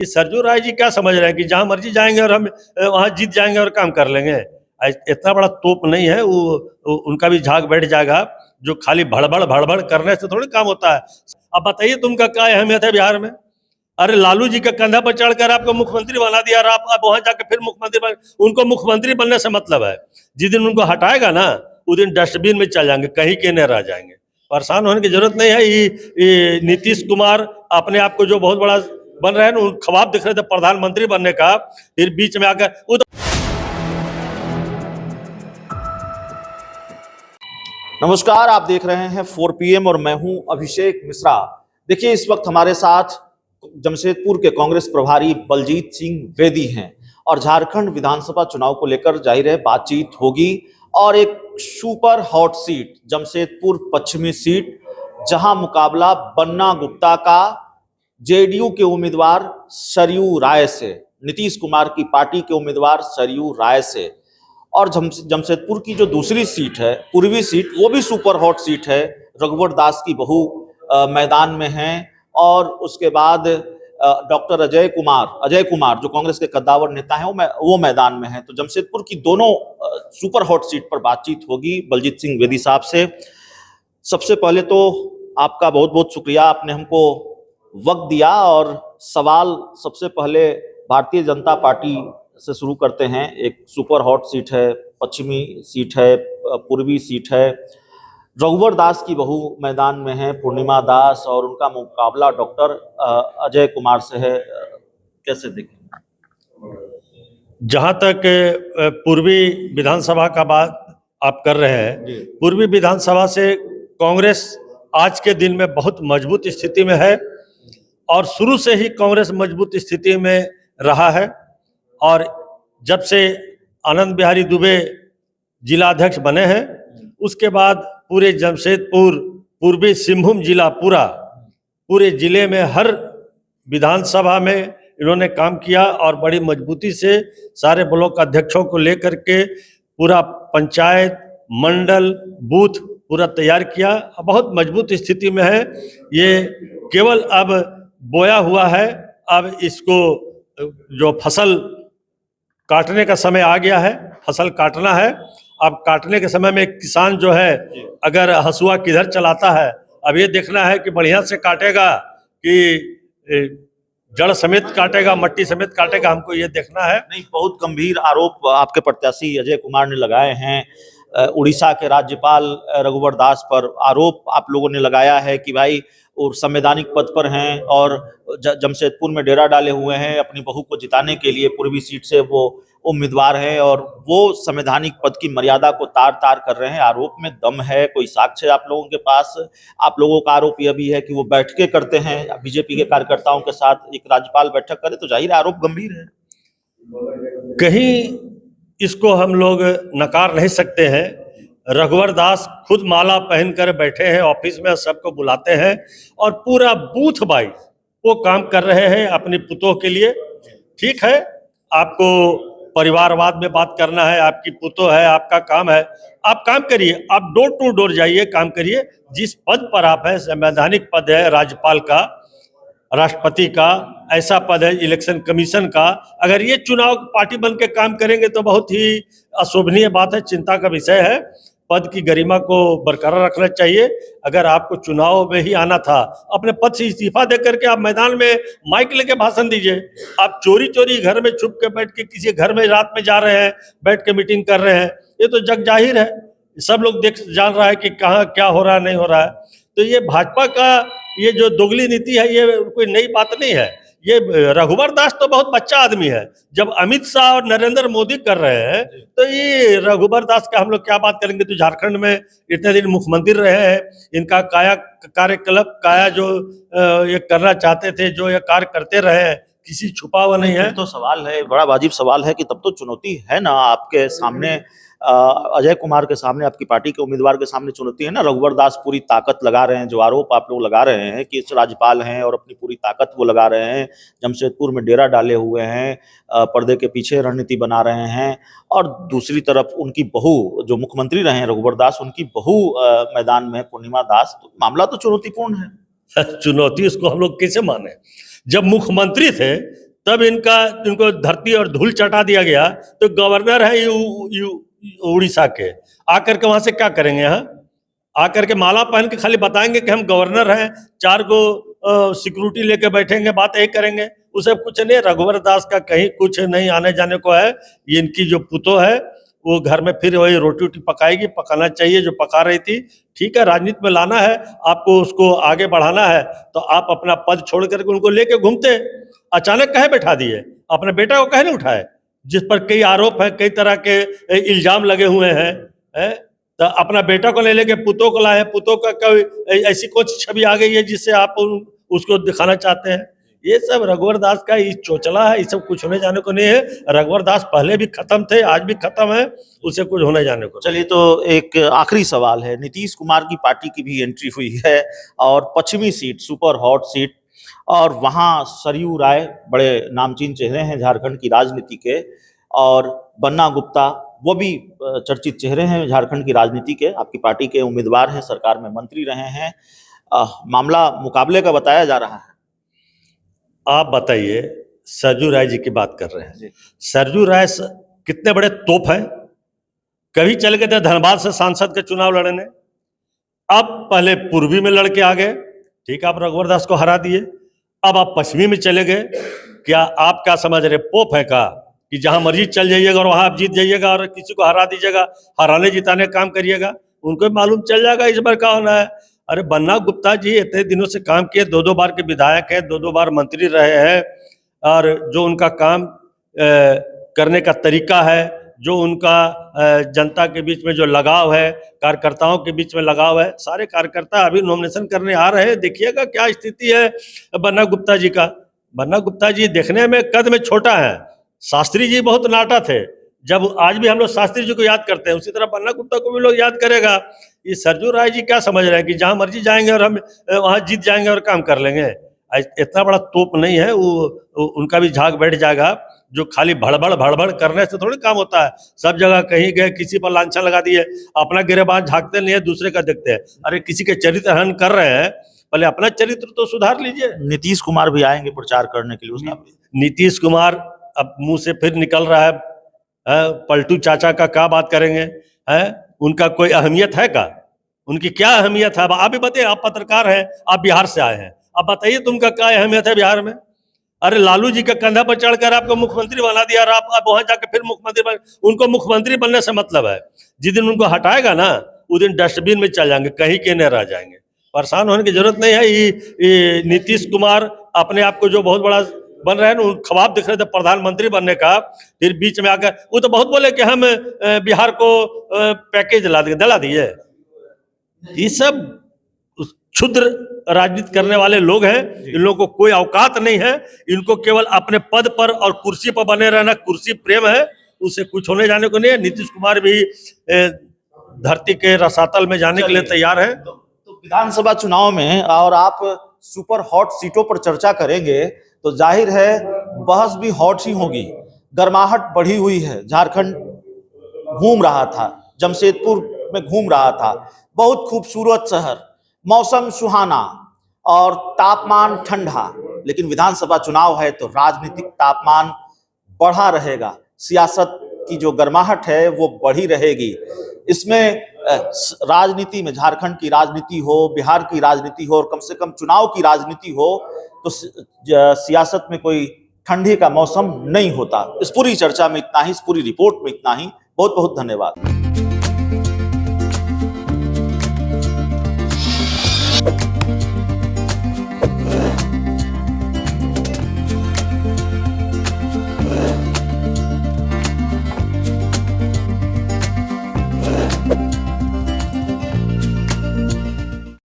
सरजू राय जी क्या समझ रहे हैं कि जहां मर्जी जाएंगे और हम वहां जीत जाएंगे और काम कर लेंगे। इतना बड़ा तोप नहीं है वो उनका भी झाग बैठ जाएगा। जो खाली भड़बड़ भड़बड़ करने से थोड़ी काम होता है। अब बताइए तुमका क्या अहमियत है बिहार में? अरे लालू जी के कंधा पर चढ़कर आपको मुख्यमंत्री बना दिया और आप वहां जाकर फिर मुख्यमंत्री बन। उनको मुख्यमंत्री बनने से मतलब है, जिस दिन उनको हटाएगा ना उस दिन डस्टबिन में चल जाएंगे, कहीं के नहीं रह जाएंगे। परेशान होने की जरूरत नहीं है। ये नीतीश कुमार अपने आप को जो बहुत बड़ा बन रहे हैं ना, ख्वाब दिख रहे थे प्रधानमंत्री बनने का, फिर बीच में आकर वो तो। नमस्कार, आप देख रहे हैं 4 PM और मैं हूं अभिषेक मिश्रा। देखिए, इस वक्त हमारे साथ जमशेदपुर के कांग्रेस प्रभारी बलजीत सिंह वेदी हैं और झारखंड विधानसभा चुनाव को लेकर जाहिर है बातचीत होगी। और एक सुपर हॉट सीट जमशेदपुर पश्चिमी सीट, जहां मुकाबला बन्ना गुप्ता का जेडीयू के उम्मीदवार सरयू राय से, नीतीश कुमार की पार्टी के उम्मीदवार सरयू राय से, और जमशेदपुर की जो दूसरी सीट है पूर्वी सीट, वो भी सुपर हॉट सीट है। रघुवर दास की बहू मैदान में हैं और उसके बाद डॉक्टर अजय कुमार जो कांग्रेस के कद्दावर नेता हैं वो मैदान में हैं। तो जमशेदपुर की दोनों सुपर हॉट सीट पर बातचीत होगी बलजीत सिंह वेदी साहब से। सबसे पहले तो आपका बहुत बहुत शुक्रिया, आपने हमको वक्त दिया। और सवाल सबसे पहले भारतीय जनता पार्टी से शुरू करते हैं। एक सुपर हॉट सीट है, पश्चिमी सीट है, पूर्वी सीट है। रघुवर दास की बहू मैदान में है, पूर्णिमा दास, और उनका मुकाबला डॉक्टर अजय कुमार से है। कैसे देखें? जहां तक पूर्वी विधानसभा का बात आप कर रहे हैं, पूर्वी विधानसभा से कांग्रेस आज के दिन में बहुत मजबूत स्थिति में है और शुरू से ही कांग्रेस मजबूत स्थिति में रहा है। और जब से आनंद बिहारी दुबे जिलाध्यक्ष बने हैं, उसके बाद पूरे जमशेदपुर, पूर्वी सिंहभूम जिला, पूरे जिले में हर विधानसभा में इन्होंने काम किया और बड़ी मजबूती से सारे ब्लॉक अध्यक्षों को लेकर के पूरा पंचायत, मंडल, बूथ पूरा तैयार किया। बहुत मजबूत स्थिति में है। ये केवल अब बोया हुआ है, अब इसको जो फसल काटने का समय आ गया है, फसल काटना है। अब काटने के समय में किसान जो है, अगर हसुआ किधर चलाता है, अब ये देखना है कि बढ़िया से काटेगा कि जड़ समेत काटेगा, मट्टी समेत काटेगा, हमको ये देखना है। नहीं, बहुत गंभीर आरोप आपके प्रत्याशी अजय कुमार ने लगाए हैं उड़ीसा के राज्यपाल रघुवर दास पर। आरोप आप लोगों ने लगाया है कि भाई वो संवैधानिक पद पर हैं और जमशेदपुर में डेरा डाले हुए हैं, अपनी बहू को जिताने के लिए पूर्वी सीट से वो उम्मीदवार हैं और वो संवैधानिक पद की मर्यादा को तार तार कर रहे हैं। आरोप में दम है, कोई साक्ष्य है आप लोगों के पास? आप लोगों का आरोप यह भी है कि वो बैठकें करते हैं बीजेपी के कार्यकर्ताओं के साथ। एक राज्यपाल बैठक करे तो जाहिर आरोप गंभीर है। कहीं इसको हम लोग नकार नहीं सकते हैं। रघुवर दास खुद माला पहनकर बैठे हैं, ऑफिस में सबको बुलाते हैं और पूरा बूथ वाइज वो काम कर रहे हैं अपनी पुतों के लिए। ठीक है, आपको परिवारवाद में बात करना है, आपकी पुतों है, आपका काम है, आप काम करिए, आप डोर टू डोर जाइए, काम करिए। जिस पद पर आप है, संवैधानिक पद है राज्यपाल का, राष्ट्रपति का, ऐसा पद है इलेक्शन कमीशन का। अगर ये चुनाव पार्टी बन के काम करेंगे तो बहुत ही अशोभनीय बात है, चिंता का विषय है। पद की गरिमा को बरकरार रखना चाहिए। अगर आपको चुनाव में ही आना था, अपने पद से इस्तीफा दे करके आप मैदान में माइक लेके भाषण दीजिए। आप चोरी चोरी घर में छुप के बैठ के किसी घर में रात में जा रहे हैं, बैठ के मीटिंग कर रहे हैं, ये तो जग जाहिर है, सब लोग जान रहा है कि कहाँ क्या हो रहा है, नहीं हो रहा है। तो ये भाजपा का ये जो दोगली नीति है, ये कोई नई बात नहीं है। ये रघुवर दास तो बहुत बच्चा आदमी है। जब अमित शाह और नरेंद्र मोदी कर रहे हैं तो ये रघुवर दास का हम लोग क्या बात करेंगे? तो झारखंड में इतने दिन मुख्यमंत्री रहे हैं, इनका काया कार्यकल्प, काया जो ये करना चाहते थे, जो ये कार्य करते रहे हैं, किसी छुपा हुआ नहीं है। तो सवाल है, बड़ा वाजिब सवाल है कि तब तो चुनौती है ना आपके सामने, अजय कुमार के सामने, आपकी पार्टी के उम्मीदवार के सामने चुनौती है ना। रघुवर दास पूरी ताकत लगा रहे हैं, जो आरोप आप लोग लगा रहे हैं कि राज्यपाल हैं और अपनी पूरी ताकत वो लगा रहे हैं, जमशेदपुर में डेरा डाले हुए हैं, पर्दे के पीछे रणनीति बना रहे हैं। और दूसरी तरफ उनकी बहू जो मुख्यमंत्री रहे हैं रघुवर दास, उनकी बहू मैदान में पूर्णिमा दास। तो मामला तो चुनौतीपूर्ण है। चुनौती उसको हम लोग कैसे माने? जब मुख्यमंत्री थे तब इनको धरती और धूल चटा दिया गया। तो गवर्नर है उड़ीसा के, आकर के वहां से क्या करेंगे? यहाँ आकर के माला पहन के खाली बताएंगे कि हम गवर्नर हैं, 4 गो सिक्योरिटी लेके बैठेंगे, बात यही करेंगे, उसे कुछ नहीं। रघुवर दास का कहीं कुछ नहीं आने जाने को है। ये इनकी जो पुतो है वो घर में फिर वही रोटी वोटी पकाएगी, पकाना चाहिए जो पका रही थी। ठीक है, राजनीति में लाना है आपको, उसको आगे बढ़ाना है, तो आप अपना पद छोड़ करके उनको लेके घूमते। अचानक कहे बैठा दिए? अपने बेटा को कहे नहीं उठाए, जिस पर कई आरोप है, कई तरह के इल्जाम लगे हुए हैं, तो अपना बेटा को ले लेके पुतों को लाए। पुतों का कोई ऐसी कुछ छवि आ गई है जिससे आप उसको दिखाना चाहते हैं। ये सब रघुवर दास का ये चोचला है, ये सब कुछ होने जाने को नहीं है। रघुवर दास पहले भी खत्म थे, आज भी खत्म है, उसे कुछ होने जाने को। चलिए, तो एक आखिरी सवाल है। नीतीश कुमार की पार्टी की भी एंट्री हुई है और पश्चिमी सीट, सुपर हॉट सीट, और वहां सरयू राय बड़े नामचीन चेहरे हैं झारखंड की राजनीति के, और बन्ना गुप्ता वो भी चर्चित चेहरे हैं झारखंड की राजनीति के, आपकी पार्टी के उम्मीदवार हैं, सरकार में मंत्री रहे हैं। मामला मुकाबले का बताया जा रहा है। आप बताइए, सरयू राय जी की बात कर रहे हैं। सरयू राय कितने बड़े तोप हैं। कभी चले गए थे धनबाद से सांसद के चुनाव लड़ने, अब पहले पूर्वी में लड़के आ गए। ठीक है, आप रघुवर दास को हरा दिए, अब आप पश्चिमी में चले गए। क्या आप क्या समझ रहे, पोप है का कि जहां मर्जी चल जाइएगा और वहां आप जीत जाइएगा और किसी को हरा दीजिएगा, हराने जिताने का काम करिएगा? उनको भी मालूम चल जाएगा इस बार क्या होना है। अरे बन्ना गुप्ता जी इतने दिनों से काम किए, 2-2 बार के विधायक हैं, 2-2 बार मंत्री रहे हैं, और जो उनका काम करने का तरीका है, जो उनका जनता के बीच में जो लगाव है, कार्यकर्ताओं के बीच में लगाव है, सारे कार्यकर्ता अभी नॉमिनेशन करने आ रहे हैं। देखिएगा क्या स्थिति है बन्ना गुप्ता जी का। बन्ना गुप्ता जी देखने में कद में छोटा है, शास्त्री जी बहुत नाटा थे, जब आज भी हम लोग शास्त्री जी को याद करते हैं, उसी तरह बन्ना गुप्ता को भी लोग याद करेगा। ये सरयू राय जी क्या समझ रहे हैं कि जहां मर्जी जाएंगे और हम वहां जीत जाएंगे और काम कर लेंगे? इतना बड़ा तोप नहीं है वो, उनका भी झाग बैठ जाएगा। जो खाली भड़बड़ करने से थोड़ी काम होता है। सब जगह कहीं गए, किसी पर लांछन लगा दिए, अपना गिरेबान झांकते नहीं है, दूसरे का देखते हैं। अरे किसी के चरित्र हनन कर रहे हैं, पहले अपना चरित्र तो सुधार लीजिए। नीतीश कुमार भी आएंगे प्रचार करने के लिए उसका। नीतीश कुमार अब मुंह से फिर निकल रहा है, पलटू चाचा का क्या बात करेंगे? उनका कोई अहमियत है का? उनकी क्या अहमियत है? आप भी बताइए, आप पत्रकार हैं, आप बिहार से आए हैं, अब बताइए तुमका क्या अहमियत है बिहार में? अरे लालू जी का कंधा पर चढ़कर आपको मुख्यमंत्री बना दिया और आप वहां जाकर फिर मुख्यमंत्री बन। उनको मुख्यमंत्री बनने से मतलब है, जिस दिन उनको हटाएगा ना उस दिन डस्टबिन में चल जाएंगे, कहीं के नहीं रह जाएंगे। परेशान होने की जरूरत नहीं है। ये नीतीश कुमार अपने आप को जो बहुत बड़ा बन रहे हैं ना, ख्वाब दिख रहे थे प्रधानमंत्री बनने का, फिर बीच में आकर वो तो बहुत बोले कि हम बिहार को पैकेज दिला दिए। ये सब क्षुद्र राजनीति करने वाले लोग हैं, इन लोगों को कोई औकात नहीं है। इनको केवल अपने पद पर और कुर्सी पर बने रहना, कुर्सी प्रेम है, उससे कुछ होने जाने को नहीं है। नीतीश कुमार भी धरती के रसातल में जाने के लिए तैयार है। तो विधानसभा चुनाव में और आप सुपर हॉट सीटों पर चर्चा करेंगे तो जाहिर है बहस भी हॉट ही होगी। गर्माहट बढ़ी हुई है। झारखंड घूम रहा था, जमशेदपुर में घूम रहा था, बहुत खूबसूरत शहर, मौसम सुहाना और तापमान ठंडा, लेकिन विधानसभा चुनाव है तो राजनीतिक तापमान बढ़ा रहेगा। सियासत की जो गर्माहट है वो बढ़ी रहेगी। इसमें राजनीति में, झारखंड की राजनीति हो, बिहार की राजनीति हो, और कम से कम चुनाव की राजनीति हो, तो सियासत में कोई ठंडी का मौसम नहीं होता। इस पूरी चर्चा में इतना ही, इस पूरी रिपोर्ट में इतना ही। बहुत बहुत धन्यवाद।